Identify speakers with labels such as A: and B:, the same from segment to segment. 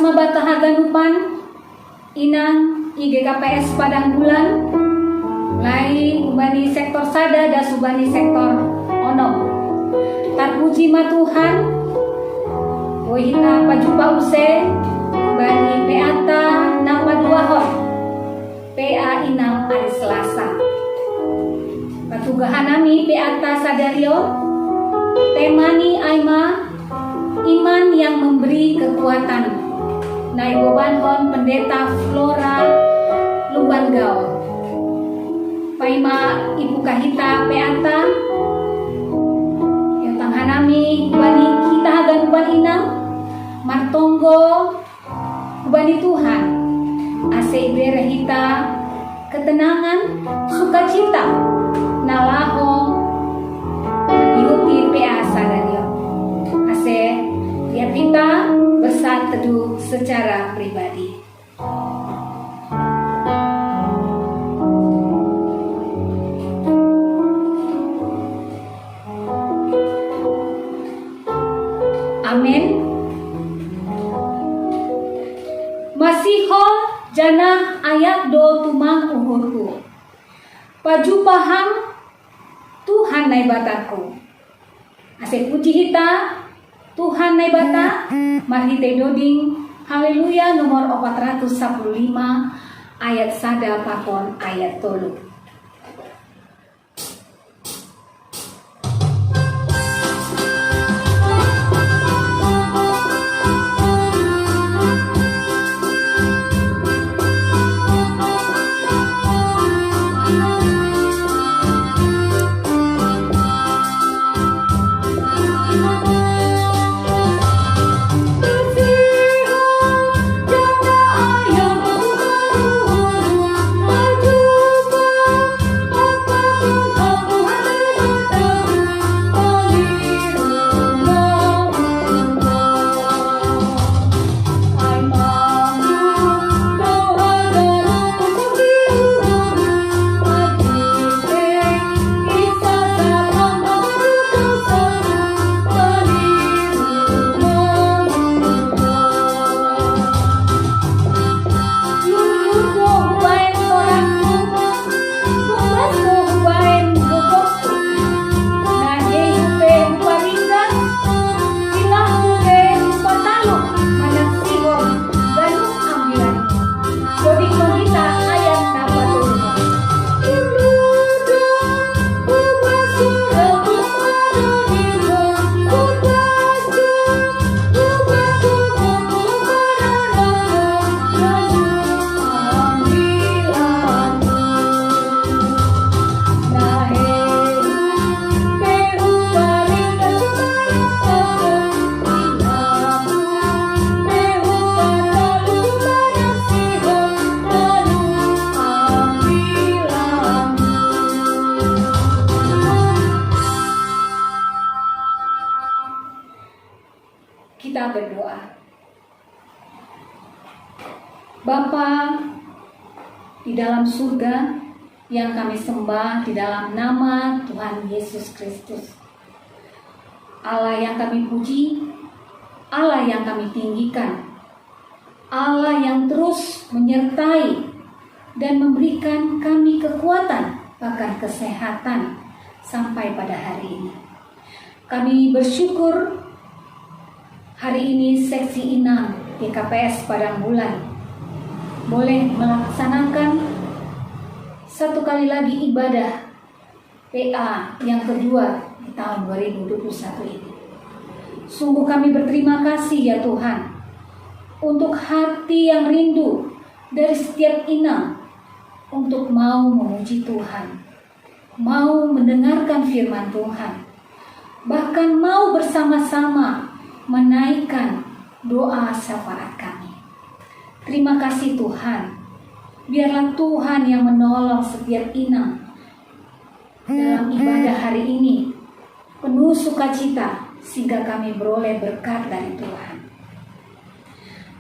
A: sama Batahaganupan Inang IGKPS Padang Bulan mulai ubani sektor sada dan subani sektor ono. Tarpuji ma Tuhan, wahita pajupa use bani peata nama dua hot PA Inang hari Selasa. Patugahanami peata sadario temani aima iman yang memberi kekuatan. Naibobanhon Pendeta Flora Lubanggao. Paima Ibu Kahita Peata yang tanghanami bani kita haganuban inang martonggo bani Tuhan ase ibere hita ketenangan sukacita nalaho iuti PA sadario ase tiap kita bersaat teduh secara pribadi. Amin. Masiho jana ayat do tumang uhurku. Paju paham Tuhan nai bataku. Asik puji hita Tuhan nai bata marhite doding haleluya nomor 415 ayat sada pakon ayat 3. Kita berdoa. Bapa di dalam surga yang kami sembah di dalam nama Tuhan Yesus Kristus. Allah yang kami puji, Allah yang kami tinggikan, Allah yang terus menyertai dan memberikan kami kekuatan bahkan kesehatan sampai pada hari ini. Kami bersyukur hari ini seksi Inang GKPS Padang Bulan boleh melaksanakan satu kali lagi ibadah PA yang kedua di tahun 2021 ini. Sungguh kami berterima kasih ya Tuhan untuk hati yang rindu dari setiap inang untuk mau memuji Tuhan, mau mendengarkan firman Tuhan, bahkan mau bersama-sama menaikkan doa syafaat kami. Terima kasih Tuhan. Biarlah Tuhan yang menolong setiap inang dalam ibadah hari ini penuh sukacita sehingga kami beroleh berkat dari Tuhan.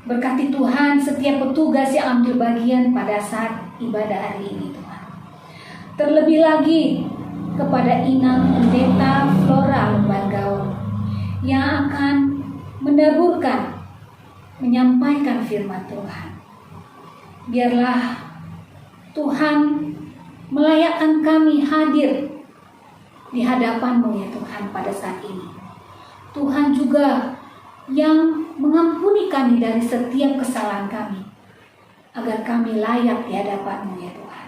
A: Berkati Tuhan setiap petugas yang ambil bagian pada saat ibadah hari ini Tuhan. Terlebih lagi kepada Inang Pendeta Flora Lubanggao yang akan menaburkan menyampaikan firman Tuhan. Biarlah Tuhan melayakkan kami hadir di hadapan-Mu ya Tuhan pada saat ini. Tuhan juga yang mengampuni kami dari setiap kesalahan kami, agar kami layak di hadapan-Mu ya Tuhan.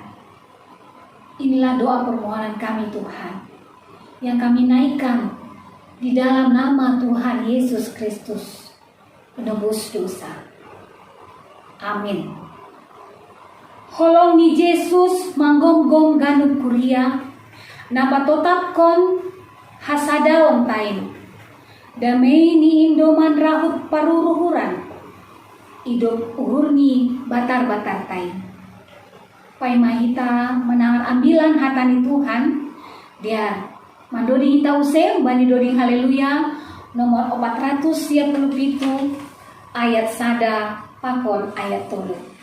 A: Inilah doa permohonan kami Tuhan, yang kami naikkan di dalam nama Tuhan Yesus Kristus, penebus dosa. Amin. Holong ni Yesus manggom-gom ganuk kuria, napa totapkon hasadaon tain, damai ni indoman rahut paruruhuran, hidup uhurni batar-batar tain. Pai mahita menangan ambilan hatani Tuhan, dia mandoding hita useng bani doding haleluya nomor 437 ayat sada pakon ayat 3.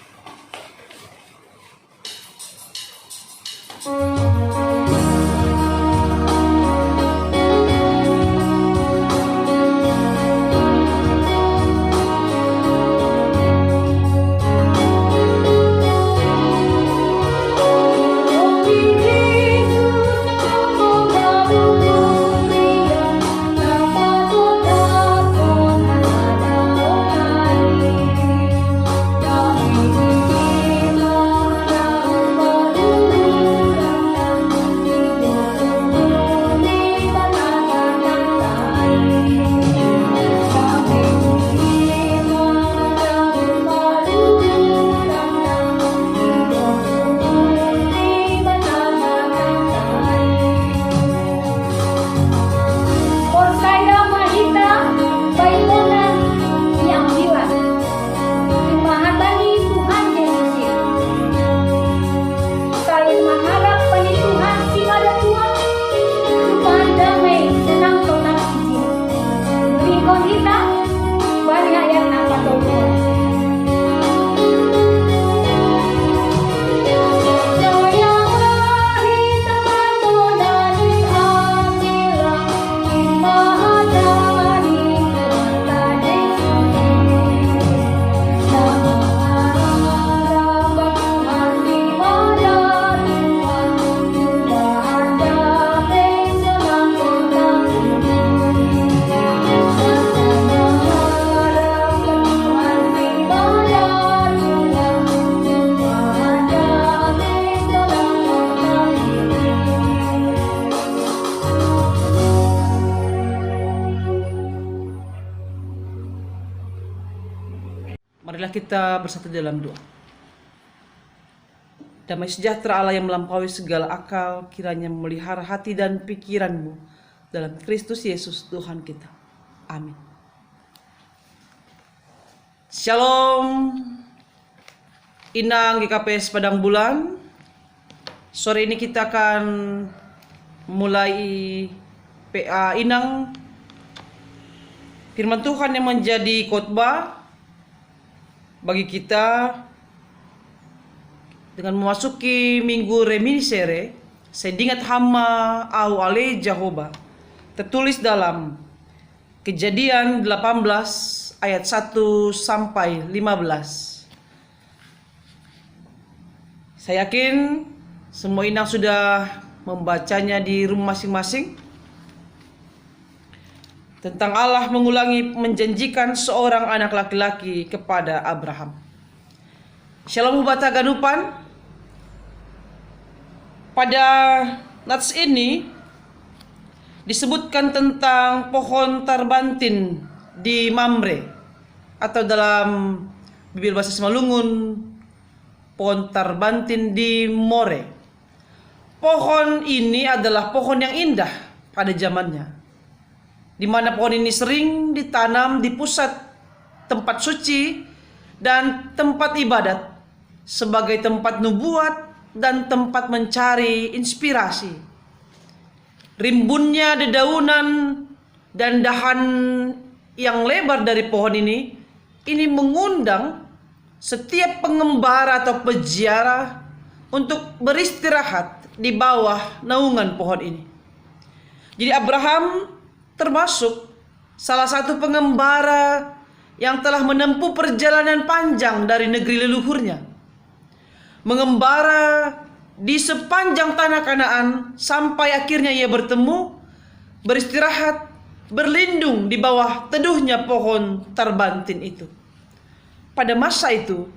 B: Marilah kita bersatu dalam doa. Damai sejahtera Allah yang melampaui segala akal, kiranya memelihara hati dan pikiranmu dalam Kristus Yesus Tuhan kita. Amin. Shalom. Inang GKPS Padang Bulan. Sore ini kita akan mulai PA Inang firman Tuhan yang menjadi khotbah bagi kita dengan memasuki minggu reminiscere, sedingat hama au ale Jehovah, tertulis dalam Kejadian 18 ayat 1 sampai 15. Saya yakin semua inang sudah membacanya di rumah masing-masing. Tentang Allah mengulangi menjanjikan seorang anak laki-laki kepada Abraham. Shalom Hubata Ganupan. Pada nats ini disebutkan tentang pohon tarbantin di Mamre, atau dalam Bibel bahasa Simalungun pohon tarbantin di More. Pohon ini adalah pohon yang indah pada zamannya, di mana pohon ini sering ditanam di pusat tempat suci dan tempat ibadat sebagai tempat nubuat dan tempat mencari inspirasi. Rimbunnya dedaunan dan dahan yang lebar dari pohon ini mengundang setiap pengembara atau peziarah untuk beristirahat di bawah naungan pohon ini. Jadi Abraham termasuk salah satu pengembara yang telah menempuh perjalanan panjang dari negeri leluhurnya, mengembara di sepanjang tanah Kanaan sampai akhirnya ia bertemu, beristirahat, berlindung di bawah teduhnya pohon terbantin itu. Pada masa itu,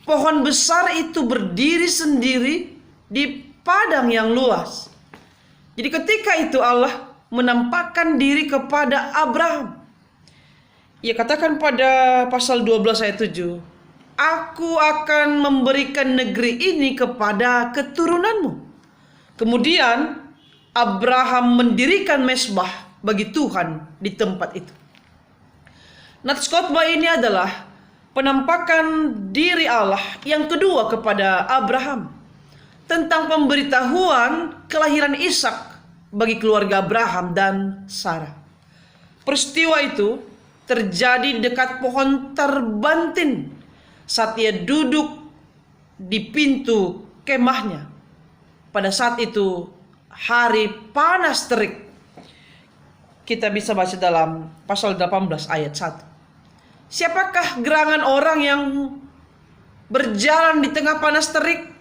B: pohon besar itu berdiri sendiri di padang yang luas. Jadi ketika itu Allah menampakkan diri kepada Abraham. Ia katakan pada pasal 12 ayat 7, "Aku akan memberikan negeri ini kepada keturunanmu." Kemudian Abraham mendirikan mezbah bagi Tuhan di tempat itu. Nats khotbah ini adalah penampakan diri Allah yang kedua kepada Abraham tentang pemberitahuan kelahiran Ishak bagi keluarga Abraham dan Sarah. Peristiwa itu terjadi di dekat pohon terbantin saat ia duduk di pintu kemahnya. Pada saat itu hari panas terik. Kita bisa baca dalam pasal 18 ayat 1. Siapakah gerangan orang yang berjalan di tengah panas terik?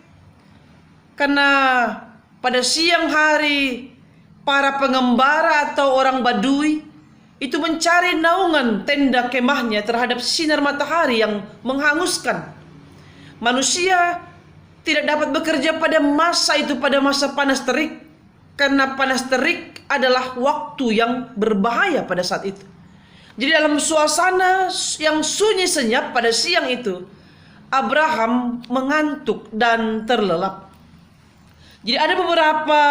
B: Karena pada siang hari para pengembara atau orang Badui itu mencari naungan tenda kemahnya terhadap sinar matahari yang menghanguskan. Manusia tidak dapat bekerja pada masa itu, pada masa panas terik, karena panas terik adalah waktu yang berbahaya pada saat itu. Jadi dalam suasana yang sunyi senyap pada siang itu, Abraham mengantuk dan terlelap. Jadi ada beberapa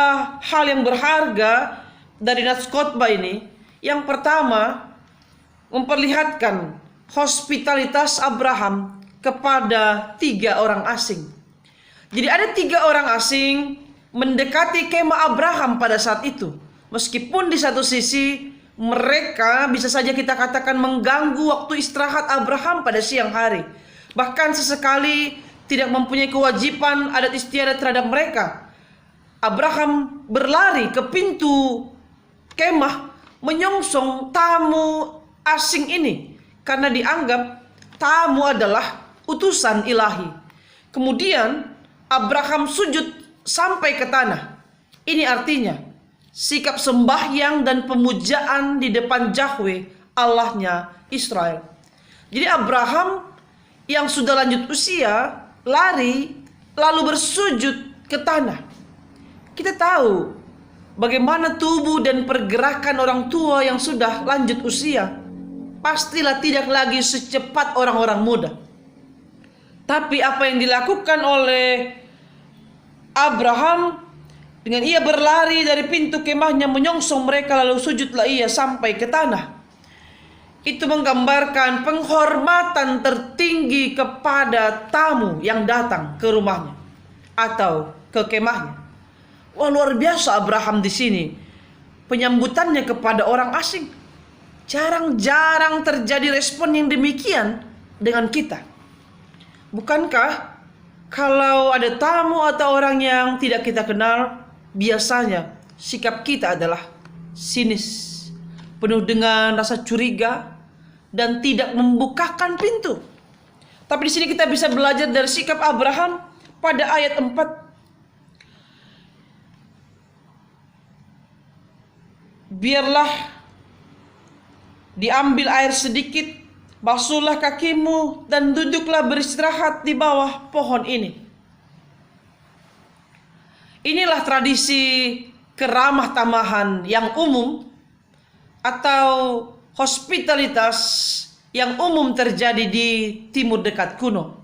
B: hal yang berharga dari nats khotbah ini. Yang pertama, memperlihatkan hospitalitas Abraham kepada 3 orang asing. Jadi ada 3 orang asing mendekati kemah Abraham pada saat itu. Meskipun di satu sisi mereka bisa saja kita katakan mengganggu waktu istirahat Abraham pada siang hari. Bahkan sesekali tidak mempunyai kewajiban adat istiadat terhadap mereka. Abraham berlari ke pintu kemah menyongsong tamu asing ini karena dianggap tamu adalah utusan ilahi. Kemudian Abraham sujud sampai ke tanah. Ini artinya sikap sembahyang dan pemujaan di depan Yahweh, Allahnya Israel. Jadi Abraham yang sudah lanjut usia lari lalu bersujud ke tanah. Kita tahu bagaimana tubuh dan pergerakan orang tua yang sudah lanjut usia pastilah tidak lagi secepat orang-orang muda. Tapi apa yang dilakukan oleh Abraham dengan ia berlari dari pintu kemahnya menyongsong mereka lalu sujudlah ia sampai ke tanah, itu menggambarkan penghormatan tertinggi kepada tamu yang datang ke rumahnya atau ke kemahnya. Wah, luar biasa Abraham di sini penyambutannya kepada orang asing. Jarang-jarang terjadi respon yang demikian dengan kita. Bukankah kalau ada tamu atau orang yang tidak kita kenal, biasanya sikap kita adalah sinis, penuh dengan rasa curiga dan tidak membukakan pintu. Tapi di sini kita bisa belajar dari sikap Abraham pada ayat 4. Biarlah diambil air sedikit, basuhlah kakimu dan duduklah beristirahat di bawah pohon ini. Inilah tradisi keramah tamahan yang umum atau hospitalitas yang umum terjadi di timur dekat kuno.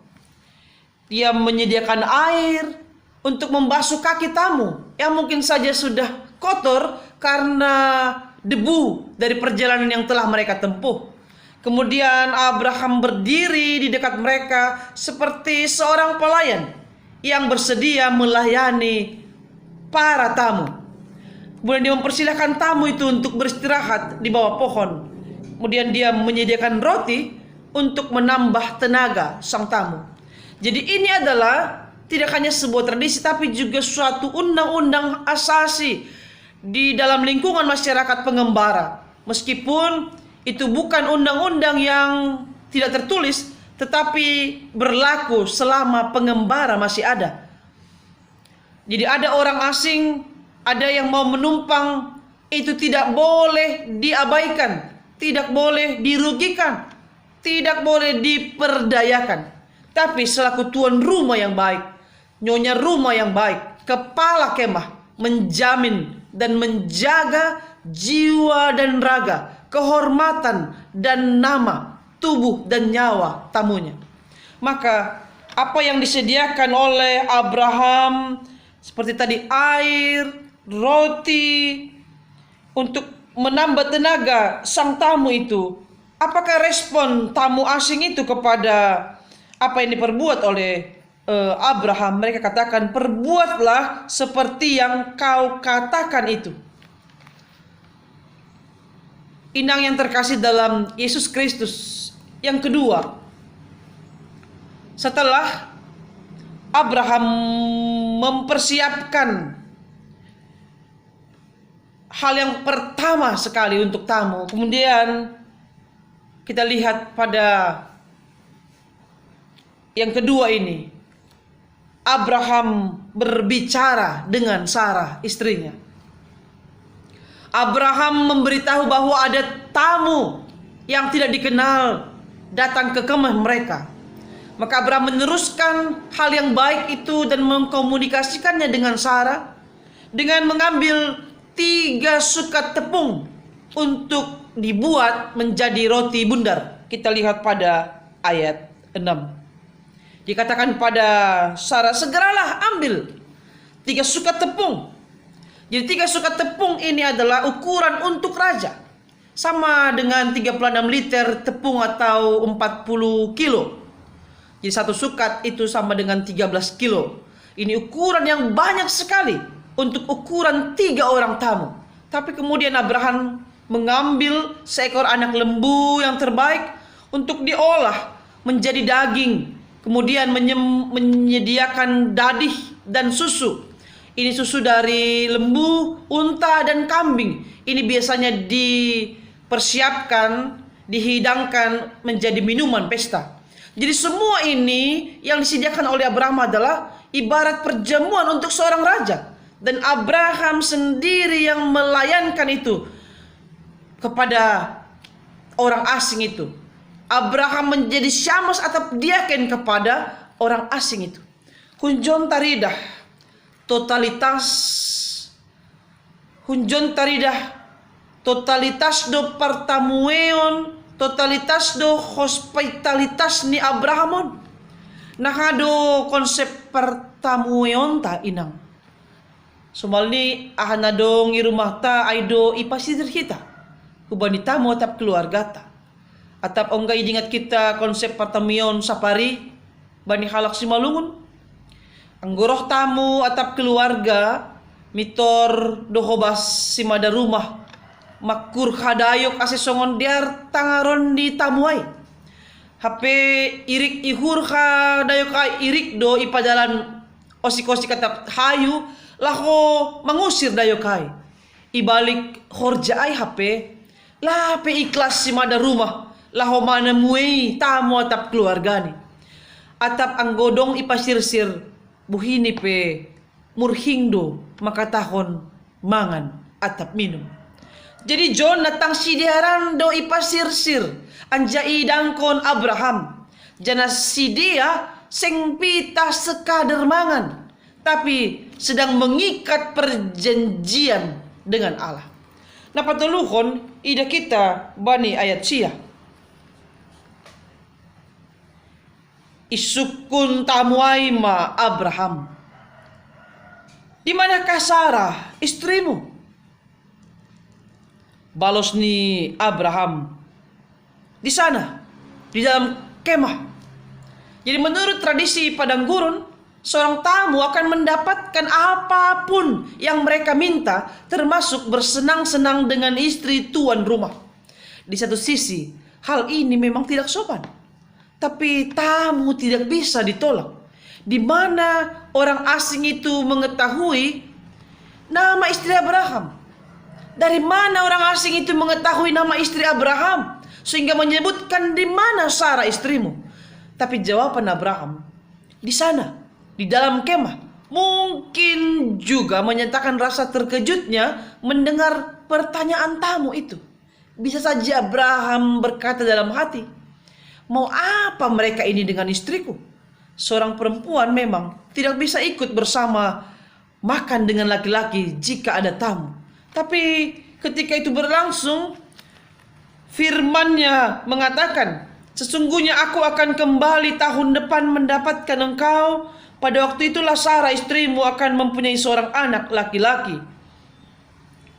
B: Dia menyediakan air untuk membasuh kaki tamu yang mungkin saja sudah kotor karena debu dari perjalanan yang telah mereka tempuh. Kemudian Abraham berdiri di dekat mereka seperti seorang pelayan yang bersedia melayani para tamu. Kemudian dia mempersilahkan tamu itu untuk beristirahat di bawah pohon. Kemudian dia menyediakan roti untuk menambah tenaga sang tamu. Jadi ini adalah tidak hanya sebuah tradisi tapi juga suatu undang-undang asasi di dalam lingkungan masyarakat pengembara. Meskipun itu bukan undang-undang yang tidak tertulis, tetapi berlaku selama pengembara masih ada. Jadi ada orang asing, ada yang mau menumpang, itu tidak boleh diabaikan, tidak boleh dirugikan, tidak boleh diperdayakan. Tapi selaku tuan rumah yang baik, nyonya rumah yang baik, kepala kemah menjamin dan menjaga jiwa dan raga, kehormatan dan nama, tubuh dan nyawa tamunya. Maka apa yang disediakan oleh Abraham seperti tadi air, roti untuk menambah tenaga sang tamu itu, apakah respon tamu asing itu kepada apa yang diperbuat oleh Abraham? Mereka katakan, perbuatlah seperti yang kau katakan itu. Inang yang terkasih dalam Yesus Kristus, yang kedua, setelah Abraham mempersiapkan hal yang pertama sekali untuk tamu, kemudian kita lihat pada yang kedua ini, Abraham berbicara dengan Sarah istrinya. Abraham memberitahu bahwa ada tamu yang tidak dikenal datang ke kemah mereka. Maka Abraham meneruskan hal yang baik itu dan mengkomunikasikannya dengan Sarah dengan mengambil 3 sukat tepung untuk dibuat menjadi roti bundar. Kita lihat pada ayat 6. Dikatakan pada Sarah, segeralah ambil 3 sukat tepung. Jadi 3 sukat tepung ini adalah ukuran untuk raja, sama dengan 36 liter tepung atau 40 kilo. Jadi 1 sukat itu sama dengan 13 kilo. Ini ukuran yang banyak sekali untuk ukuran 3 orang tamu. Tapi kemudian Abraham mengambil seekor anak lembu yang terbaik untuk diolah menjadi daging. Kemudian menyediakan dadih dan susu. Ini susu dari lembu, unta, dan kambing. Ini biasanya dipersiapkan, dihidangkan menjadi minuman pesta. Jadi semua ini yang disediakan oleh Abraham adalah ibarat perjamuan untuk seorang raja. Dan Abraham sendiri yang melayankan itu kepada orang asing itu. Abraham menjadi syamos atau diaken kepada orang asing itu. Hunjon taridah totalitas do pertamueon, totalitas do hospitalitas ni Abrahamon. Nakado konsep pertamueon ta inang. Sumalni ahanadong irumah ta aido ipasidir kita. Kubani tamu atap keluarga ta. Atap onggay dingat kita konsep pertamueon sapari bani halak simalungun. Anggoroh tamu atap keluarga mitor dohobas simada rumah makur hadayok ase songon diar tangaron di tamuai. Hape irik ihur hadayok ay irik do ipadalan osikosi katap hayu laho mangusir dayokai. Ibalik horja ay hape lape ikhlas simada rumah laho manamuei tamu atap keluarga ni. Atap anggodong ipasirsir buhini pe murhingdo makatahon mangan atap minum. Jadi John natang sidiaran do ipasirsir anja idangkon Abraham. Jana sidia seng pita sekader mangan, tapi sedang mengikat perjanjian dengan Allah. Napatuluhon ida kita bani ayat sia. Isukun tamuaima Abraham. Di manakah Sarah istrimu? Balos ni Abraham. Di sana, di dalam kemah. Jadi menurut tradisi padang gurun, seorang tamu akan mendapatkan apapun yang mereka minta, termasuk bersenang-senang dengan istri tuan rumah. Di satu sisi, hal ini memang tidak sopan. Tapi tamu tidak bisa ditolak. Di mana orang asing itu mengetahui nama istri Abraham? Dari mana orang asing itu mengetahui nama istri Abraham? sehingga menyebutkan di mana Sarah istrimu. Tapi jawaban Abraham di sana, di dalam kemah. Mungkin juga menyatakan rasa terkejutnya mendengar pertanyaan tamu itu. Bisa saja Abraham berkata dalam hati, mau apa mereka ini dengan istriku? Seorang perempuan memang tidak bisa ikut bersama makan dengan laki-laki jika ada tamu. Tapi ketika itu berlangsung, firman-Nya mengatakan, sesungguhnya aku akan kembali tahun depan mendapatkan engkau. Pada waktu itulah Sarah istrimu akan mempunyai seorang anak laki-laki.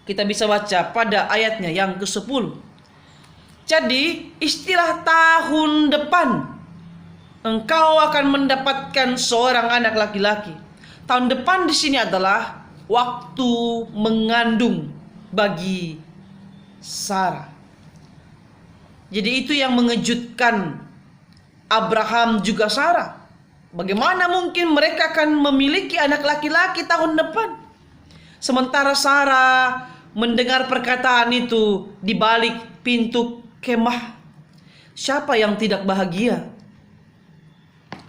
B: Kita bisa baca pada ayatnya yang ke-10. Jadi istilah tahun depan, engkau akan mendapatkan seorang anak laki-laki. Tahun depan di sini adalah waktu mengandung bagi Sarah. Jadi itu yang mengejutkan Abraham juga Sarah. Bagaimana mungkin mereka akan memiliki anak laki-laki tahun depan? Sementara Sarah mendengar perkataan itu di balik pintu kemah. Siapa yang tidak bahagia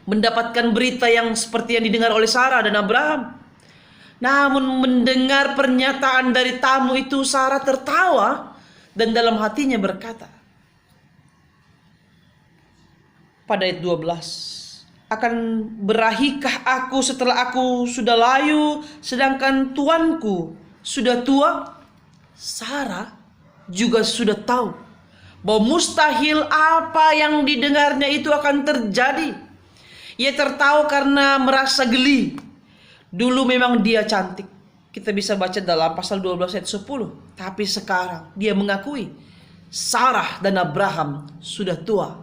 B: mendapatkan berita yang seperti yang didengar oleh Sarah dan Abraham? Namun mendengar pernyataan dari tamu itu, Sarah tertawa dan dalam hatinya berkata, pada ayat 12, akan berahikah aku setelah aku sudah layu, sedangkan tuanku sudah tua? Sarah juga sudah tahu bahwa mustahil apa yang didengarnya itu akan terjadi. Ia tertawa karena merasa geli. Dulu memang dia cantik. Kita bisa baca dalam pasal 12 ayat 10. Tapi sekarang dia mengakui Sarah dan Abraham sudah tua.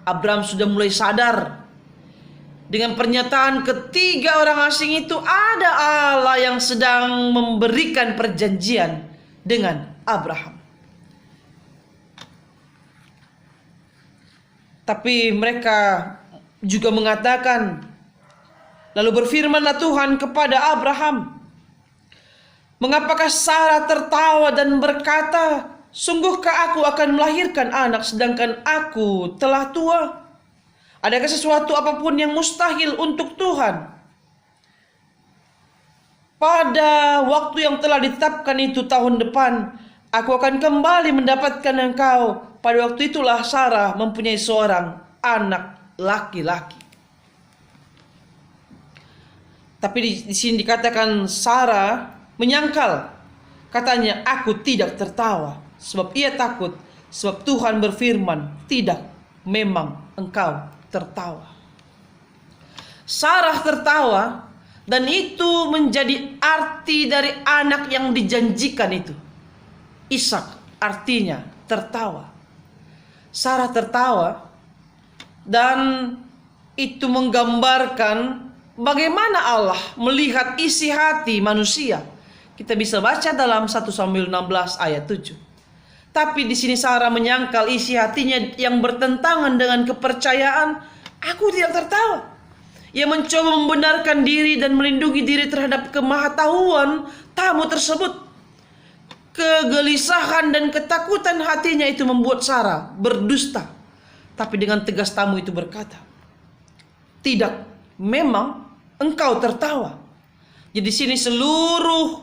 B: Abraham sudah mulai sadar. Dengan pernyataan ketiga orang asing itu, ada Allah yang sedang memberikan perjanjian dengan Abraham. Tapi mereka juga mengatakan, lalu berfirmanlah Tuhan kepada Abraham, mengapakah Sarah tertawa dan berkata, sungguhkah aku akan melahirkan anak sedangkan aku telah tua? Adakah sesuatu apapun yang mustahil untuk Tuhan? Pada waktu yang telah ditetapkan itu tahun depan, aku akan kembali mendapatkan engkau. Pada waktu itulah Sarah mempunyai seorang anak laki-laki. Tapi di sini dikatakan Sarah menyangkal. Katanya, aku tidak tertawa sebab ia takut, sebab Tuhan berfirman, tidak, memang engkau tertawa. Sarah tertawa, dan itu menjadi arti dari anak yang dijanjikan itu. Ishak artinya tertawa. Sarah tertawa, dan itu menggambarkan bagaimana Allah melihat isi hati manusia. Kita bisa baca dalam 1 Samuel 16 ayat 7. Tapi di sini Sarah menyangkal isi hatinya yang bertentangan dengan kepercayaan. Aku tidak tertawa. Ia mencoba membenarkan diri dan melindungi diri terhadap kemahatauan tamu tersebut. Kegelisahan dan ketakutan hatinya itu membuat Sarah berdusta. Tapi dengan tegas tamu itu berkata, tidak, memang engkau tertawa. Jadi sini seluruh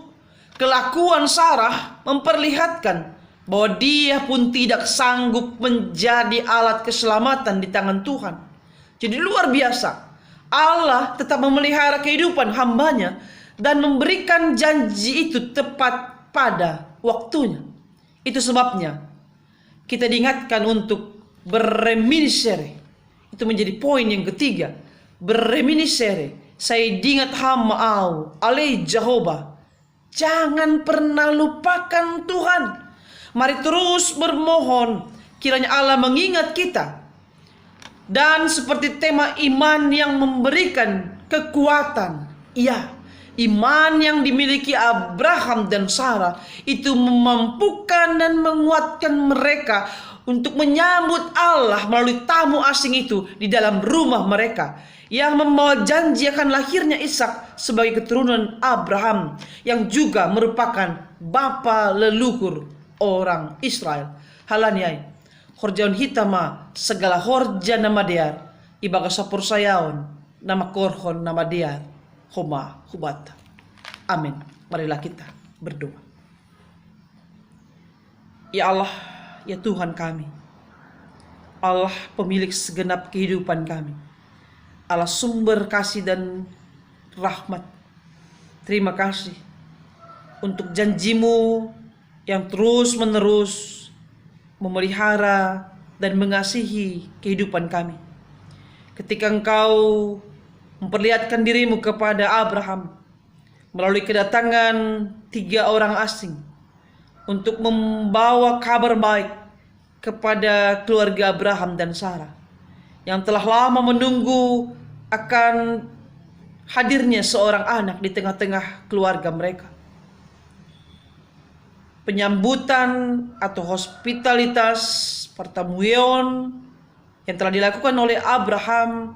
B: kelakuan Sarah memperlihatkan bahwa dia pun tidak sanggup menjadi alat keselamatan di tangan Tuhan. Jadi luar biasa, Allah tetap memelihara kehidupan hambanya dan memberikan janji itu tepat pada waktunya. Itu sebabnya kita diingatkan untuk berreminiscere. Itu menjadi poin yang ketiga. Berreminiscere. Saya ingat hamba au alai Jehovah. Jangan pernah lupakan Tuhan. Mari terus bermohon kiranya Allah mengingat kita. Dan seperti tema iman yang memberikan kekuatan. Ya, iman yang dimiliki Abraham dan Sarah itu memampukan dan menguatkan mereka untuk menyambut Allah melalui tamu asing itu di dalam rumah mereka, yang membawa janji akan lahirnya Ishak sebagai keturunan Abraham, yang juga merupakan bapa leluhur orang Israel. Halaniai, horjaon hitama segala horja nama diar ibaga sapur sayaon nama korhon nama diar homa hubata. Amin. Marilah kita berdoa. Ya Allah, ya Tuhan kami, Allah pemilik segenap kehidupan kami, Allah sumber kasih dan rahmat. Terima kasih untuk janjimu yang terus menerus memelihara dan mengasihi kehidupan kami. Ketika Engkau memperlihatkan dirimu kepada Abraham melalui kedatangan 3 orang asing untuk membawa kabar baik kepada keluarga Abraham dan Sarah yang telah lama menunggu akan hadirnya seorang anak di tengah-tengah keluarga mereka. Penyambutan atau hospitalitas pertemuan yang telah dilakukan oleh Abraham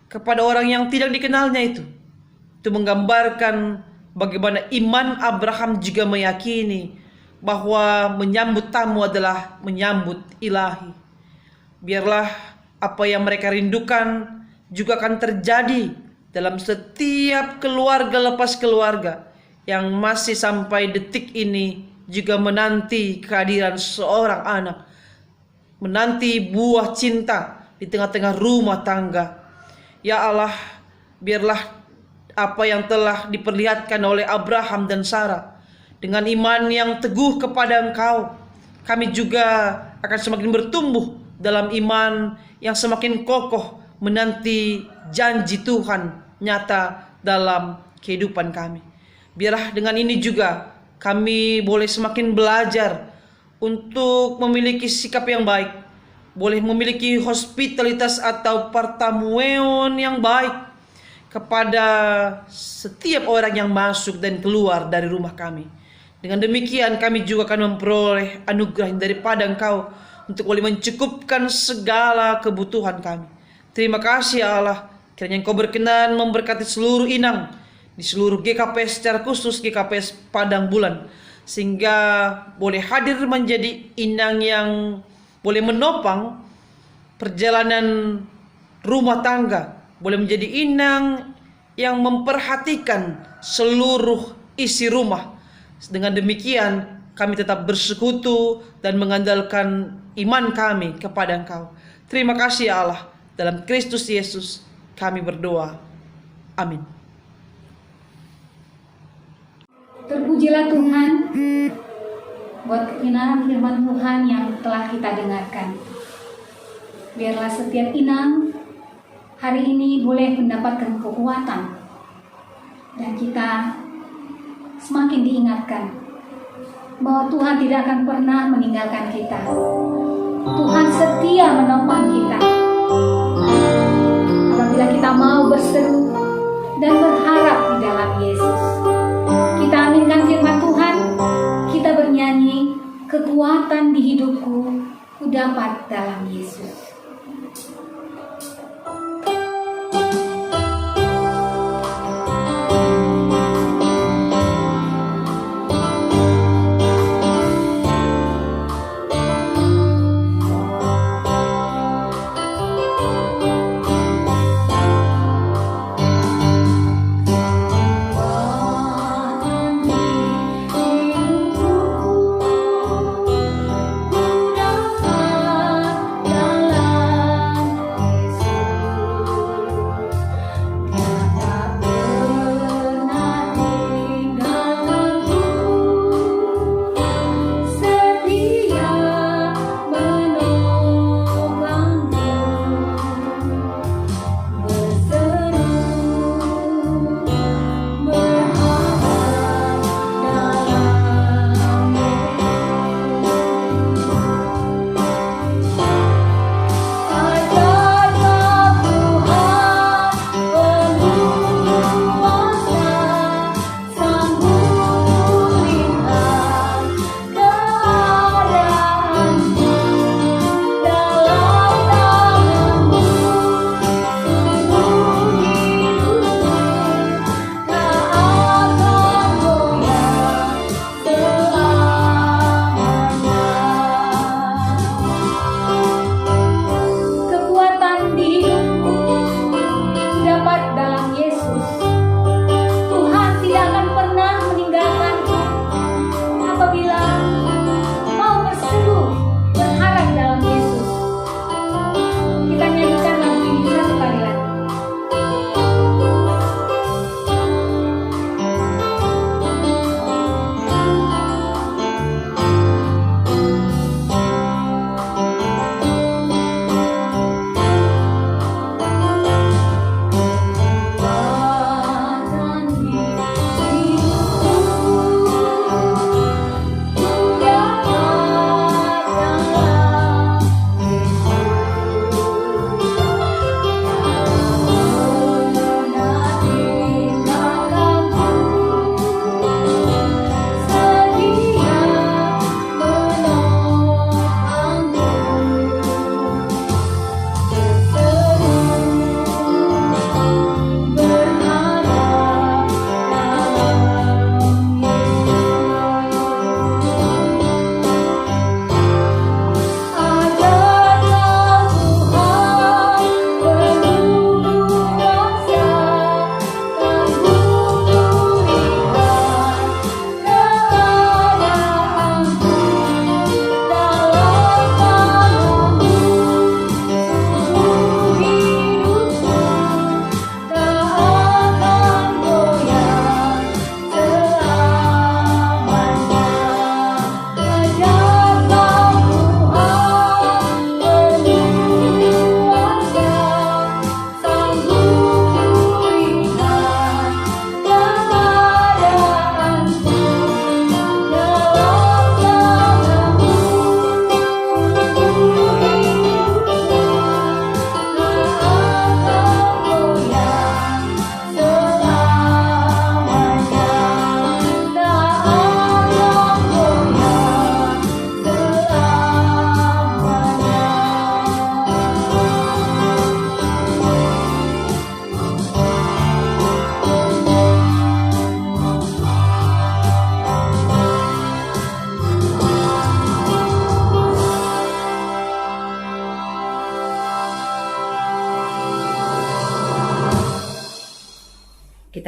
B: kepada orang yang tidak dikenalnya itu menggambarkan bagaimana iman Abraham juga meyakini bahwa menyambut tamu adalah menyambut ilahi. Biarlah apa yang mereka rindukan juga akan terjadi dalam setiap keluarga lepas keluarga yang masih sampai detik ini juga menanti kehadiran seorang anak, menanti buah cinta di tengah-tengah rumah tangga. Ya Allah, biarlah apa yang telah diperlihatkan oleh Abraham dan Sarah dengan iman yang teguh kepada Engkau, kami juga akan semakin bertumbuh dalam iman yang semakin kokoh menanti janji Tuhan nyata dalam kehidupan kami. Biarlah dengan ini juga kami boleh semakin belajar untuk memiliki sikap yang baik, boleh memiliki hospitalitas atau pertemuan yang baik kepada setiap orang yang masuk dan keluar dari rumah kami. Dengan demikian kami juga akan memperoleh anugerah daripada Engkau untuk boleh mencukupkan segala kebutuhan kami. Terima kasih ya Allah, kiranya Engkau berkenan memberkati seluruh inang di seluruh GKPS, secara khusus GKPS Padang Bulan, sehingga boleh hadir menjadi inang yang boleh menopang perjalanan rumah tangga, boleh menjadi inang yang memperhatikan seluruh isi rumah. Dengan demikian kami tetap bersekutu dan mengandalkan iman kami kepada Engkau. Terima kasih ya Allah, dalam Kristus Yesus kami berdoa. Amin.
A: Terpujilah Tuhan buat kebenaran firman Tuhan yang telah kita dengarkan. Biarlah setiap inang hari ini boleh mendapatkan kekuatan dan kita semakin diingatkan bahwa Tuhan tidak akan pernah meninggalkan kita. Tuhan setia menopang kita apabila kita mau berseru dan berharap di dalam Yesus. Kita aminkan firman Tuhan, kita bernyanyi, kekuatan di hidupku ku dapat dalam Yesus.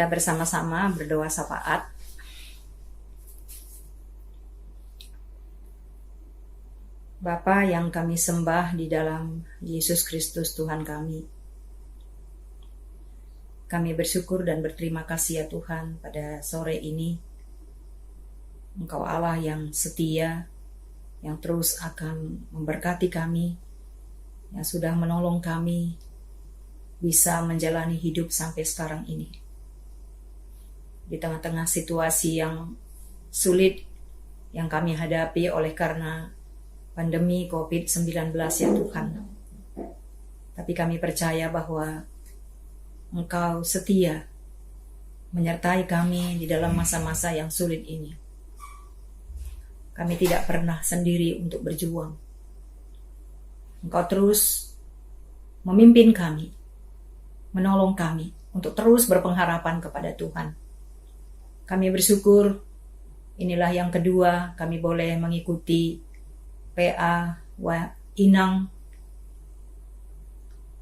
C: Kita bersama-sama berdoa syafaat. Bapa yang kami sembah di dalam Yesus Kristus Tuhan kami bersyukur dan berterima kasih ya Tuhan pada sore ini. Engkau Allah yang setia, yang terus akan memberkati kami, yang sudah menolong kami bisa menjalani hidup sampai sekarang ini. Di tengah-tengah situasi yang sulit yang kami hadapi oleh karena pandemi COVID-19 ya Tuhan. Tapi kami percaya bahwa Engkau setia menyertai kami di dalam masa-masa yang sulit ini. Kami tidak pernah sendiri untuk berjuang. Engkau terus memimpin kami, menolong kami untuk terus berpengharapan kepada Tuhan. Kami bersyukur inilah yang kedua kami boleh mengikuti PA Inang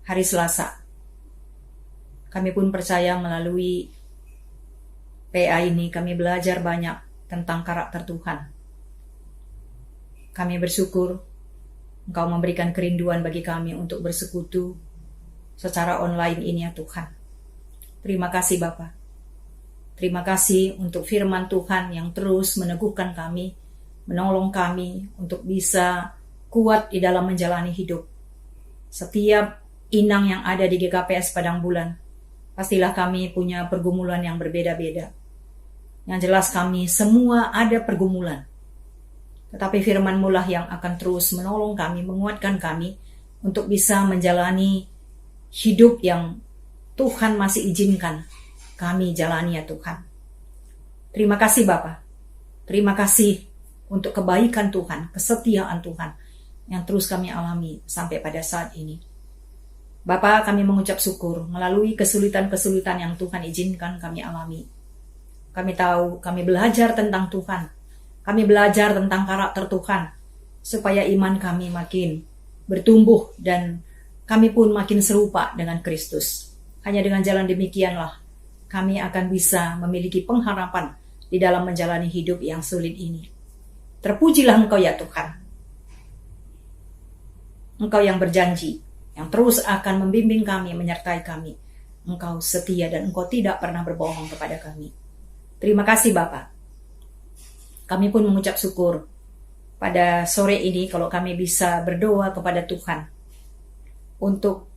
C: hari Selasa. Kami pun percaya melalui PA ini kami belajar banyak tentang karakter Tuhan. Kami bersyukur Engkau memberikan kerinduan bagi kami untuk bersekutu secara online ini ya Tuhan. Terima kasih Bapa. Terima kasih untuk firman Tuhan yang terus meneguhkan kami, menolong kami untuk bisa kuat di dalam menjalani hidup. Setiap inang yang ada di GKPS Padang Bulan, pastilah kami punya pergumulan yang berbeda-beda. Yang jelas kami semua ada pergumulan. Tetapi firman-Mu lah yang akan terus menolong kami, menguatkan kami untuk bisa menjalani hidup yang Tuhan masih izinkan kami jalani ya Tuhan. Terima kasih Bapa. Terima kasih untuk kebaikan Tuhan, kesetiaan Tuhan yang terus kami alami sampai pada saat ini. Bapa, kami mengucap syukur melalui kesulitan-kesulitan yang Tuhan izinkan kami alami. Kami tahu, kami belajar tentang Tuhan. Kami belajar tentang karakter Tuhan supaya iman kami makin bertumbuh dan kami pun makin serupa dengan Kristus. Hanya dengan jalan demikianlah kami akan bisa memiliki pengharapan di dalam menjalani hidup yang sulit ini. Terpujilah Engkau ya Tuhan. Engkau yang berjanji, yang terus akan membimbing kami, menyertai kami. Engkau setia dan Engkau tidak pernah berbohong kepada kami. Terima kasih Bapa. Kami pun mengucap syukur pada sore ini kalau kami bisa berdoa kepada Tuhan untuk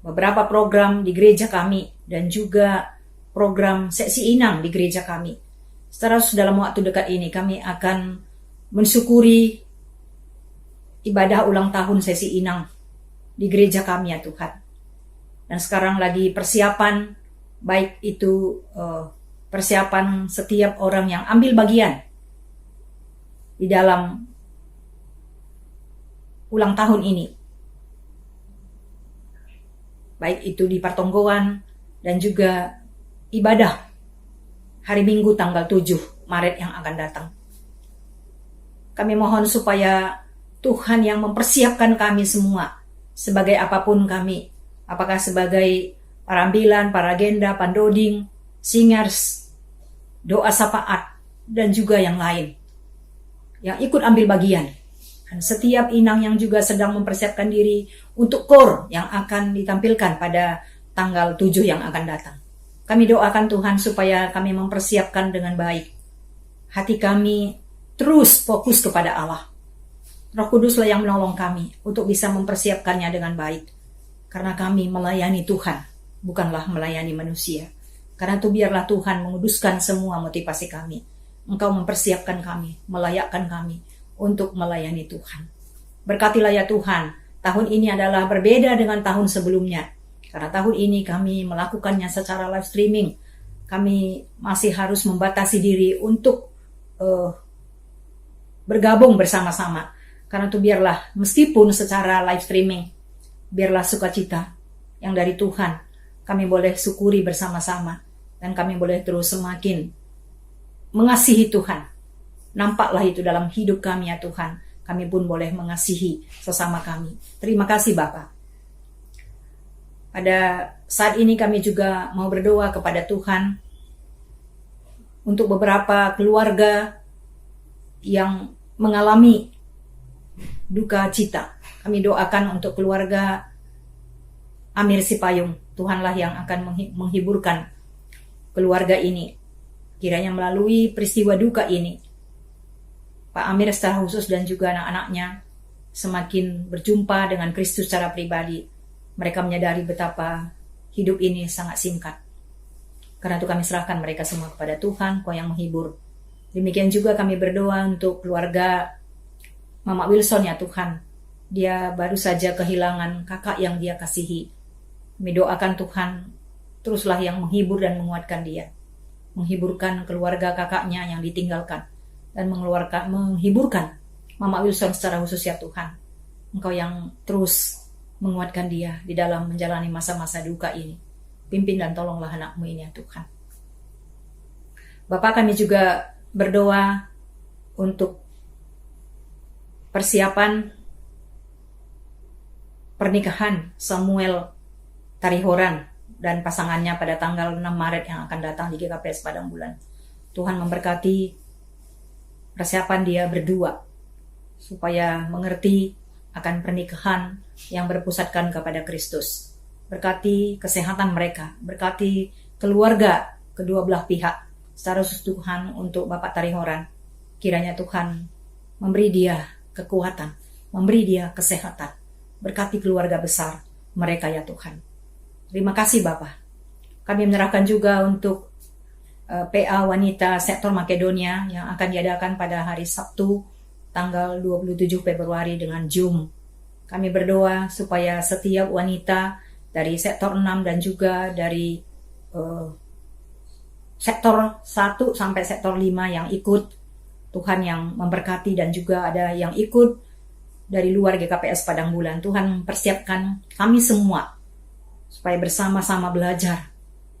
C: beberapa program di gereja kami dan juga program seksi inang di gereja kami. Secara dalam waktu dekat ini kami akan mensyukuri ibadah ulang tahun sesi inang di gereja kami ya Tuhan. Dan sekarang lagi persiapan, baik itu persiapan setiap orang yang ambil bagian di dalam ulang tahun ini. Baik itu di Partonggoan dan juga ibadah hari Minggu tanggal 7 Maret yang akan datang. Kami mohon supaya Tuhan yang mempersiapkan kami semua sebagai apapun kami, apakah sebagai parambilan, paragenda, pandoding, singers, doa syafaat, dan juga yang lain yang ikut ambil bagian. Dan setiap inang yang juga sedang mempersiapkan diri untuk kor yang akan ditampilkan pada tanggal 7 yang akan datang. Kami doakan Tuhan supaya kami mempersiapkan dengan baik. Hati kami terus fokus kepada Allah. Roh Kuduslah yang menolong kami untuk bisa mempersiapkannya dengan baik. Karena kami melayani Tuhan, bukanlah melayani manusia. Karena itu biarlah Tuhan menguduskan semua motivasi kami. Engkau mempersiapkan kami, melayakkan kami untuk melayani Tuhan. Berkatilah ya Tuhan, tahun ini adalah berbeda dengan tahun sebelumnya. Karena tahun ini kami melakukannya secara live streaming. Kami masih harus membatasi diri untuk bergabung bersama-sama. Karena itu biarlah, meskipun secara live streaming, biarlah sukacita yang dari Tuhan. Kami boleh syukuri bersama-sama. Dan kami boleh terus semakin mengasihi Tuhan. Nampaklah itu dalam hidup kami ya Tuhan. Kami pun boleh mengasihi sesama kami. Terima kasih Bapa. Pada saat ini kami juga mau berdoa kepada Tuhan untuk beberapa keluarga yang mengalami duka cita. Kami doakan untuk keluarga Amir Sipayung. Tuhanlah yang akan menghiburkan keluarga ini. Kiranya melalui peristiwa duka ini, Pak Amir secara khusus dan juga anak-anaknya semakin berjumpa dengan Kristus secara pribadi. Mereka menyadari betapa hidup ini sangat singkat. Karena itu kami serahkan mereka semua kepada Tuhan, Kau yang menghibur. Demikian juga kami berdoa untuk keluarga Mama Wilson ya Tuhan. Dia baru saja kehilangan kakak yang dia kasihi. Kami doakan Tuhan, teruslah yang menghibur dan menguatkan dia. Menghiburkan keluarga kakaknya yang ditinggalkan. Dan menghiburkan Mama Wilson secara khusus ya Tuhan. Engkau yang terus menguatkan dia di dalam menjalani masa-masa duka ini. Pimpin dan tolonglah anakmu ini ya Tuhan. Bapak, kami juga berdoa untuk persiapan pernikahan Samuel Tarihoran dan pasangannya pada tanggal 6 Maret yang akan datang di GKPS Padang Bulan. Tuhan memberkati persiapan dia berdua supaya mengerti akan pernikahan yang berpusatkan kepada Kristus. Berkati kesehatan mereka, berkati keluarga kedua belah pihak. Secara khusus Tuhan untuk Bapak Tarihoran, kiranya Tuhan memberi dia kekuatan, memberi dia kesehatan. Berkati keluarga besar mereka ya Tuhan. Terima kasih Bapak. Kami menyerahkan juga untuk PA Wanita Sektor Makedonia yang akan diadakan pada hari Sabtu tanggal 27 Februari dengan Zoom. Kami berdoa supaya setiap wanita dari sektor 6 dan juga dari sektor 1 sampai sektor 5 yang ikut, Tuhan yang memberkati, dan juga ada yang ikut dari luar GKPS Padang Bulan. Tuhan persiapkan kami semua supaya bersama-sama belajar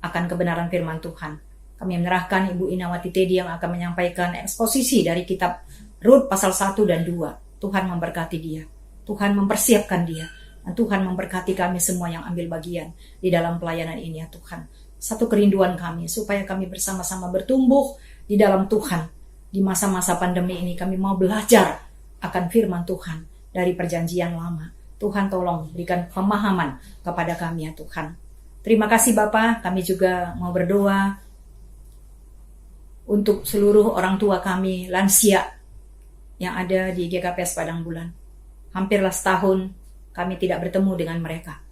C: akan kebenaran firman Tuhan. Kami menyerahkan Ibu Inawati Tedi yang akan menyampaikan eksposisi dari kitab Rut pasal 1 dan 2. Tuhan memberkati dia. Tuhan mempersiapkan dia. Dan Tuhan memberkati kami semua yang ambil bagian di dalam pelayanan ini ya Tuhan. Satu kerinduan kami supaya kami bersama-sama bertumbuh di dalam Tuhan. Di masa-masa pandemi ini kami mau belajar akan firman Tuhan dari perjanjian lama. Tuhan tolong berikan pemahaman kepada kami ya Tuhan. Terima kasih Bapak. Kami juga mau berdoa untuk seluruh orang tua kami lansia yang ada di GKPS Padang Bulan. Hampirlah setahun kami tidak bertemu dengan mereka.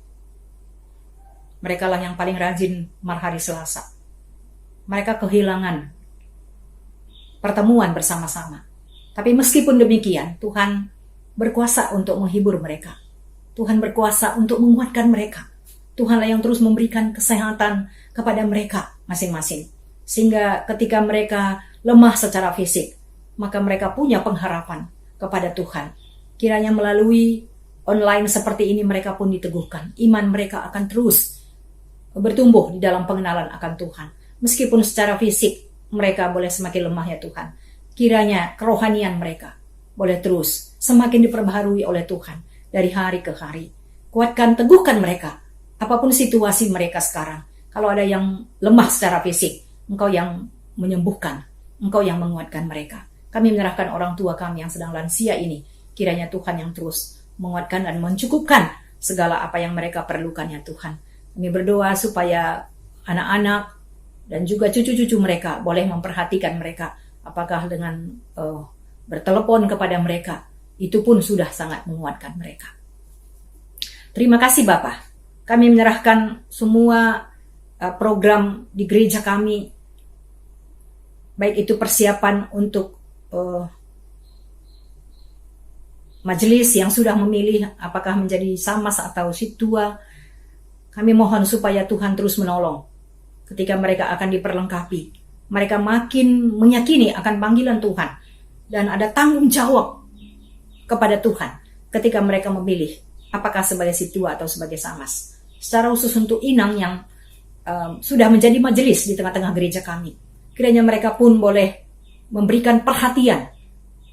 C: Mereka lah yang paling rajin hari Selasa. Mereka kehilangan pertemuan bersama-sama. Tapi meskipun demikian, Tuhan berkuasa untuk menghibur mereka. Tuhan berkuasa untuk menguatkan mereka. Tuhanlah yang terus memberikan kesehatan kepada mereka masing-masing. Sehingga ketika mereka lemah secara fisik, maka mereka punya pengharapan kepada Tuhan. Kiranya melalui online seperti ini mereka pun diteguhkan. Iman mereka akan terus bertumbuh di dalam pengenalan akan Tuhan. Meskipun secara fisik mereka boleh semakin lemah ya Tuhan. Kiranya kerohanian mereka boleh terus semakin diperbaharui oleh Tuhan dari hari ke hari. Kuatkan, teguhkan mereka. Apapun situasi mereka sekarang. Kalau ada yang lemah secara fisik, Engkau yang menyembuhkan. Engkau yang menguatkan mereka. Kami menyerahkan orang tua kami yang sedang lansia ini. Kiranya Tuhan yang terus menguatkan dan mencukupkan segala apa yang mereka perlukan ya Tuhan. Kami berdoa supaya anak-anak dan juga cucu-cucu mereka boleh memperhatikan mereka. Apakah dengan bertelepon kepada mereka, itu pun sudah sangat menguatkan mereka. Terima kasih Bapak. Kami menyerahkan semua program di gereja kami, baik itu persiapan untuk majelis yang sudah memilih apakah menjadi Samas atau Situa. Kami mohon supaya Tuhan terus menolong ketika mereka akan diperlengkapi. Mereka makin meyakini akan panggilan Tuhan dan ada tanggung jawab kepada Tuhan ketika mereka memilih apakah sebagai Situa atau sebagai Samas. Secara khusus untuk Inang yang sudah menjadi majelis di tengah-tengah gereja kami. Kiranya mereka pun boleh memberikan perhatian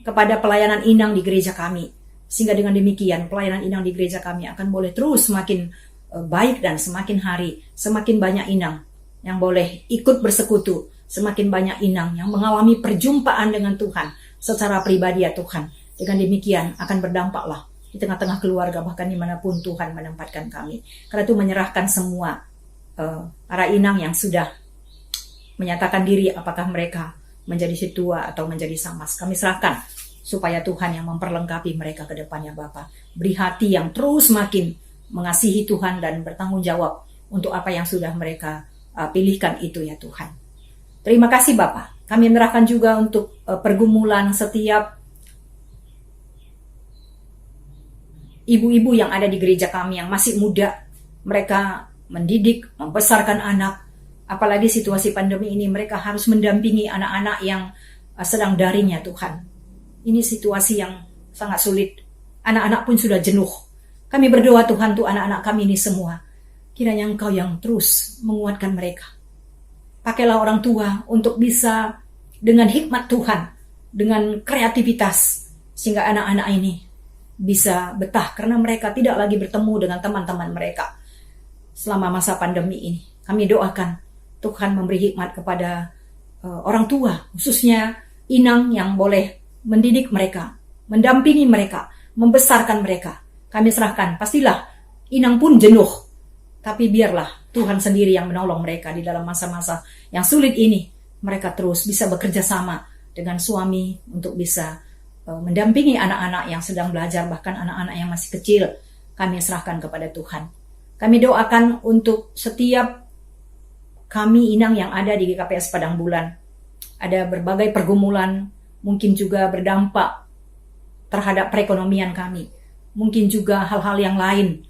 C: kepada pelayanan Inang di gereja kami. Sehingga dengan demikian pelayanan Inang di gereja kami akan boleh terus semakin baik, dan semakin hari semakin banyak inang yang boleh ikut bersekutu, semakin banyak inang yang mengalami perjumpaan dengan Tuhan secara pribadi ya Tuhan. Dengan demikian akan berdampaklah di tengah-tengah keluarga, bahkan dimanapun Tuhan menempatkan kami. Karena itu menyerahkan semua para inang yang sudah menyatakan diri, apakah mereka menjadi situa atau menjadi samas, kami serahkan supaya Tuhan yang memperlengkapi mereka ke depannya Bapa. Beri hati yang terus makin mengasihi Tuhan dan bertanggung jawab untuk apa yang sudah mereka pilihkan itu ya Tuhan. Terima kasih Bapa. Kami menyerahkan juga untuk pergumulan setiap ibu-ibu yang ada di gereja kami yang masih muda. Mereka mendidik, membesarkan anak. Apalagi situasi pandemi ini, mereka harus mendampingi anak-anak yang sedang daring ya Tuhan. Ini situasi yang sangat sulit. Anak-anak pun sudah jenuh. Kami berdoa Tuhan untuk anak-anak kami ini semua. Kiranya Engkau yang terus menguatkan mereka. Pakailah orang tua untuk bisa dengan hikmat Tuhan, dengan kreativitas, sehingga anak-anak ini bisa betah karena mereka tidak lagi bertemu dengan teman-teman mereka selama masa pandemi ini. Kami doakan Tuhan memberi hikmat kepada orang tua, khususnya inang yang boleh mendidik mereka, mendampingi mereka, membesarkan mereka. Kami serahkan, pastilah inang pun jenuh, tapi biarlah Tuhan sendiri yang menolong mereka di dalam masa-masa yang sulit ini. Mereka terus bisa bekerja sama dengan suami untuk bisa mendampingi anak-anak yang sedang belajar, bahkan anak-anak yang masih kecil. Kami serahkan kepada Tuhan. Kami doakan untuk setiap kami inang yang ada di GKPS Padang Bulan. Ada berbagai pergumulan, mungkin juga berdampak terhadap perekonomian kami. Mungkin juga hal-hal yang lain.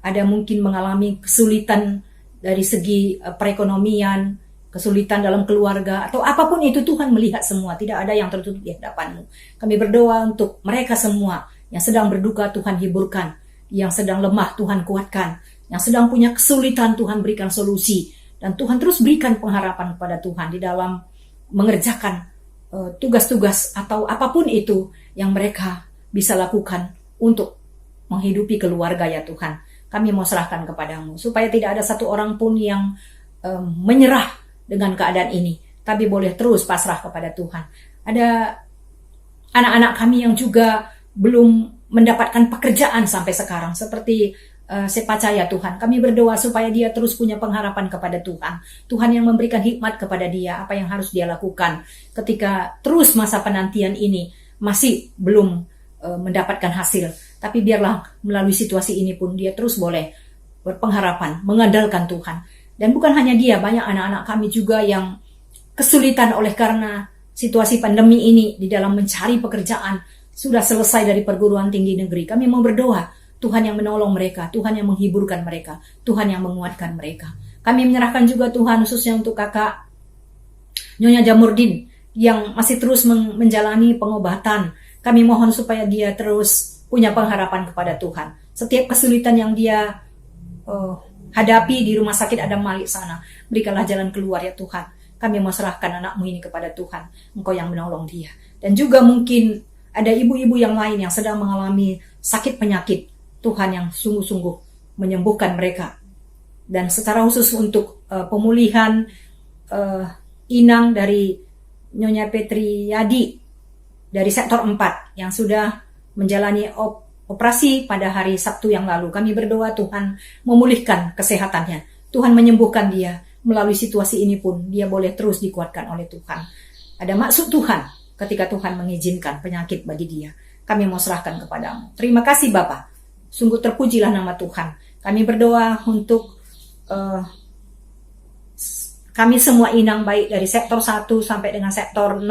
C: Ada mungkin mengalami kesulitan dari segi perekonomian, kesulitan dalam keluarga, atau apapun itu Tuhan melihat semua. Tidak ada yang tertutup di hadapan-Mu. Kami berdoa untuk mereka semua yang sedang berduka, Tuhan hiburkan. Yang sedang lemah, Tuhan kuatkan. Yang sedang punya kesulitan, Tuhan berikan solusi. Dan Tuhan terus berikan pengharapan kepada Tuhan di dalam mengerjakan tugas-tugas atau apapun itu yang mereka bisa lakukan untuk menghidupi keluarga ya Tuhan. Kami mau serahkan kepadamu supaya tidak ada satu orang pun yang menyerah dengan keadaan ini, tapi boleh terus pasrah kepada Tuhan. Ada anak-anak kami yang juga belum mendapatkan pekerjaan sampai sekarang, seperti Sepacaya Tuhan. Kami berdoa supaya dia terus punya pengharapan kepada Tuhan. Tuhan yang memberikan hikmat kepada dia, apa yang harus dia lakukan ketika terus masa penantian ini masih belum mendapatkan hasil. Tapi biarlah melalui situasi ini pun dia terus boleh berpengharapan, mengandalkan Tuhan. Dan bukan hanya dia, banyak anak-anak kami juga yang kesulitan oleh karena situasi pandemi ini di dalam mencari pekerjaan, sudah selesai dari perguruan tinggi negeri. Kami mau berdoa, Tuhan yang menolong mereka, Tuhan yang menghiburkan mereka, Tuhan yang menguatkan mereka. Kami menyerahkan juga Tuhan khususnya untuk kakak Nyonya Jamurdin yang masih terus menjalani pengobatan. Kami mohon supaya dia terus punya pengharapan kepada Tuhan. Setiap kesulitan yang dia hadapi di rumah sakit Adam Malik sana, berikanlah jalan keluar ya Tuhan. Kami mau serahkan anakmu ini kepada Tuhan. Engkau yang menolong dia. Dan juga mungkin ada ibu-ibu yang lain yang sedang mengalami sakit penyakit. Tuhan yang sungguh-sungguh menyembuhkan mereka. Dan secara khusus untuk pemulihan inang dari Nyonya Petri Yadi dari sektor 4 yang sudah menjalani operasi pada hari Sabtu yang lalu. Kami berdoa Tuhan memulihkan kesehatannya. Tuhan menyembuhkan dia. Melalui situasi ini pun dia boleh terus dikuatkan oleh Tuhan. Ada maksud Tuhan ketika Tuhan mengizinkan penyakit bagi dia. Kami mau serahkan kepadamu. Terima kasih Bapa. Sungguh terpujilah nama Tuhan. Kami berdoa untuk kami semua inang baik dari sektor 1 sampai dengan sektor 6.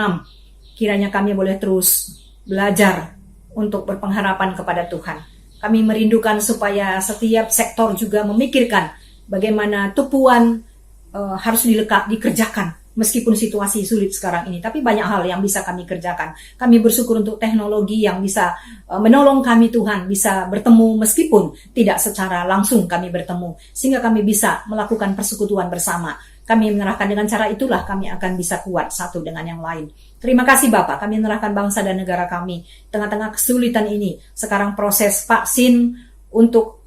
C: Kiranya kami boleh terus belajar untuk berpengharapan kepada Tuhan. Kami merindukan supaya setiap sektor juga memikirkan bagaimana tupuan harus dikerjakan. Meskipun situasi sulit sekarang ini, tapi banyak hal yang bisa kami kerjakan. Kami bersyukur untuk teknologi yang bisa menolong kami Tuhan, bisa bertemu meskipun tidak secara langsung kami bertemu. Sehingga kami bisa melakukan persekutuan bersama. Kami menyerahkan dengan cara itulah kami akan bisa kuat satu dengan yang lain. Terima kasih Bapak, kami menyerahkan bangsa dan negara kami. Tengah-tengah kesulitan ini, sekarang proses vaksin untuk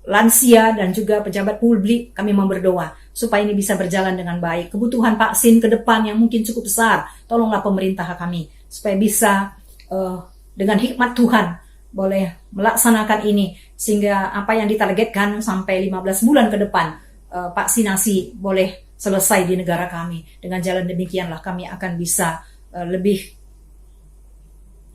C: lansia dan juga pejabat publik, kami mau berdoa supaya ini bisa berjalan dengan baik. Kebutuhan vaksin ke depan yang mungkin cukup besar, tolonglah pemerintah kami supaya bisa dengan hikmat Tuhan boleh melaksanakan ini, sehingga apa yang ditargetkan sampai 15 bulan ke depan vaksinasi boleh selesai di negara kami. Dengan jalan demikianlah kami akan bisa lebih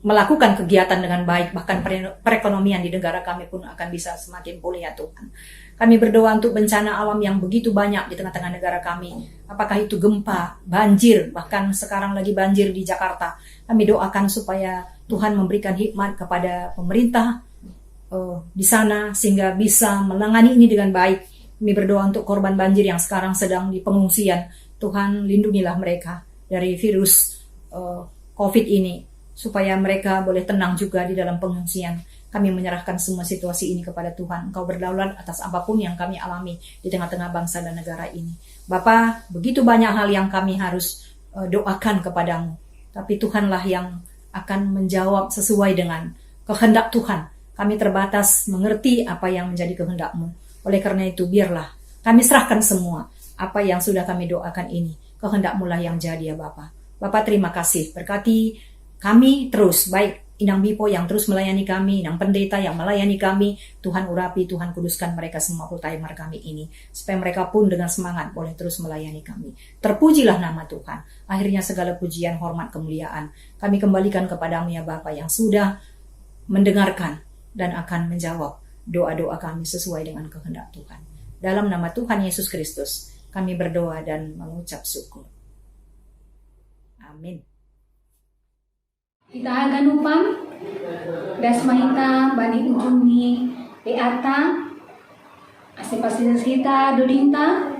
C: melakukan kegiatan dengan baik, bahkan perekonomian di negara kami pun akan bisa semakin pulih ya Tuhan. Kami berdoa untuk bencana alam yang begitu banyak di tengah-tengah negara kami. Apakah itu gempa, banjir, bahkan sekarang lagi banjir di Jakarta. Kami doakan supaya Tuhan memberikan hikmat kepada pemerintah di sana sehingga bisa menangani ini dengan baik. Kami berdoa untuk korban banjir yang sekarang sedang di pengungsian. Tuhan lindungilah mereka dari virus COVID ini, supaya mereka boleh tenang juga di dalam pengungsian. Kami menyerahkan semua situasi ini kepada Tuhan. Engkau berdaulat atas apapun yang kami alami di tengah-tengah bangsa dan negara ini. Bapa, begitu banyak hal yang kami harus doakan kepadamu. Tapi Tuhanlah yang akan menjawab sesuai dengan kehendak Tuhan. Kami terbatas mengerti apa yang menjadi kehendak-Mu. Oleh karena itu, biarlah kami serahkan semua apa yang sudah kami doakan ini. Kehendak-Mu lah yang jadi ya Bapa. Bapa, terima kasih. Berkati kami terus, baik Inang Bipo yang terus melayani kami, Inang Pendeta yang melayani kami. Tuhan urapi, Tuhan kuduskan mereka semua full timer kami ini, supaya mereka pun dengan semangat boleh terus melayani kami. Terpujilah nama Tuhan. Akhirnya segala pujian, hormat, kemuliaan kami kembalikan kepadamu ya Bapa yang sudah mendengarkan dan akan menjawab doa-doa kami sesuai dengan kehendak Tuhan. Dalam nama Tuhan Yesus Kristus kami berdoa dan mengucap syukur. Amin.
A: Kita akan upang dasmahita bani ujungni beata asepasidas kita dodinta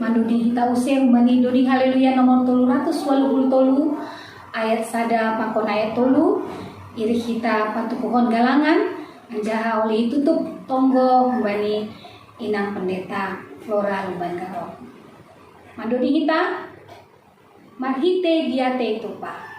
A: mandudi hita usir bani dodi haleluya nomor 383 ayat sada pakon ayat 3 iri kita patu pohon galangan anjaha oleh tutup tonggo bani Inang Pendeta Flora Lubanggaro mandudi hita marhite diate tupa.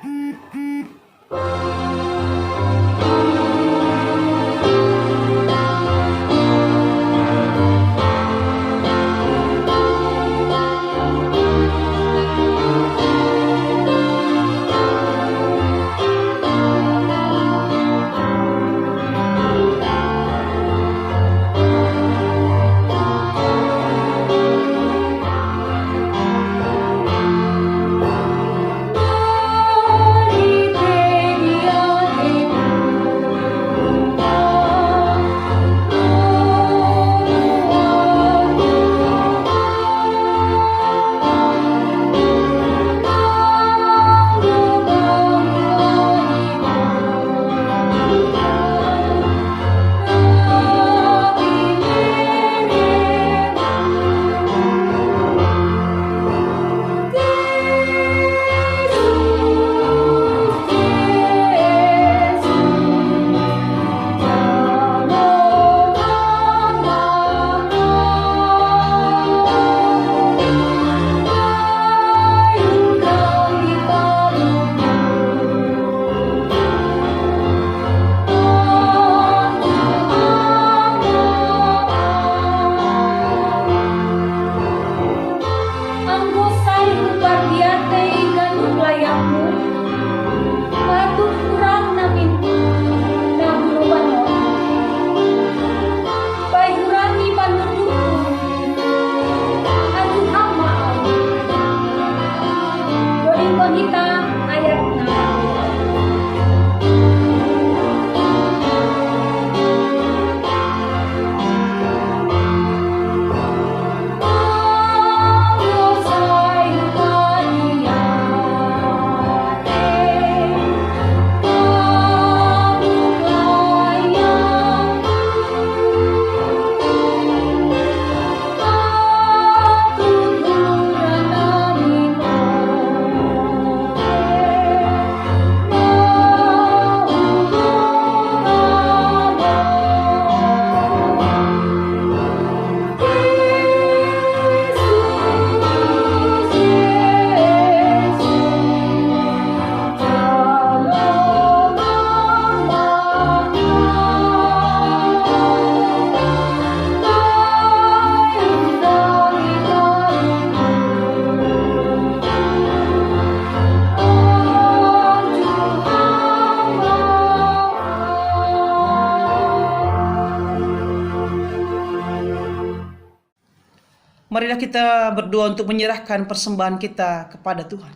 B: kita berdoa untuk menyerahkan persembahan kita kepada Tuhan.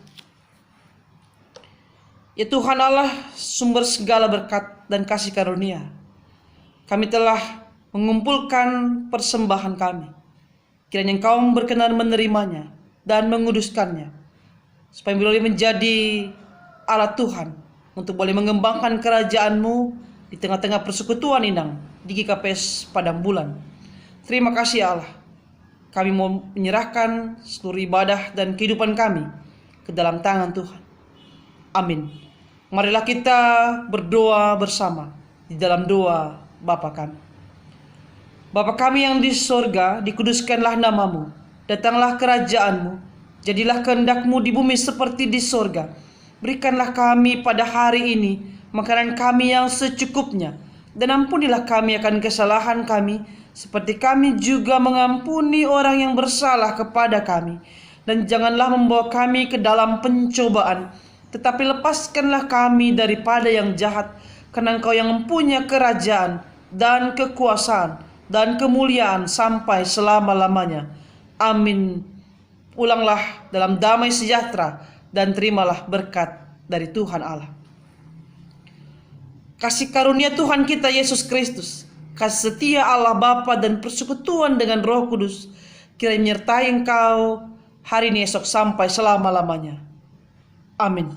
B: Ya Tuhan Allah, sumber segala berkat dan kasih karunia, kami telah mengumpulkan persembahan kami. Kiranya Engkau berkenan menerimanya dan menguduskannya, supaya boleh menjadi alat Tuhan untuk boleh mengembangkan kerajaan-Mu di tengah-tengah persekutuan inang di GKPS Padang Bulan. Terima kasih ya Allah. Kami mau menyerahkan seluruh ibadah dan kehidupan kami ke dalam tangan Tuhan. Amin. Marilah kita berdoa bersama di dalam doa Bapa kami. Bapa kami yang di sorga, dikuduskanlah namamu. Datanglah kerajaan-Mu. Jadilah kehendak-Mu di bumi seperti di sorga. Berikanlah kami pada hari ini makanan kami yang secukupnya. Dan ampunilah kami akan kesalahan kami, seperti kami juga mengampuni orang yang bersalah kepada kami. Dan janganlah membawa kami ke dalam pencobaan, tetapi lepaskanlah kami daripada yang jahat. Karena Engkau yang mempunyai kerajaan dan kekuasaan dan kemuliaan sampai selama-lamanya. Amin. Pulanglah dalam damai sejahtera dan terimalah berkat dari Tuhan Allah. Kasih karunia Tuhan kita Yesus Kristus, kasih setia Allah Bapa dan persekutuan dengan Roh Kudus kiranya menyertai engkau hari ini, esok, sampai selama-lamanya. Amin.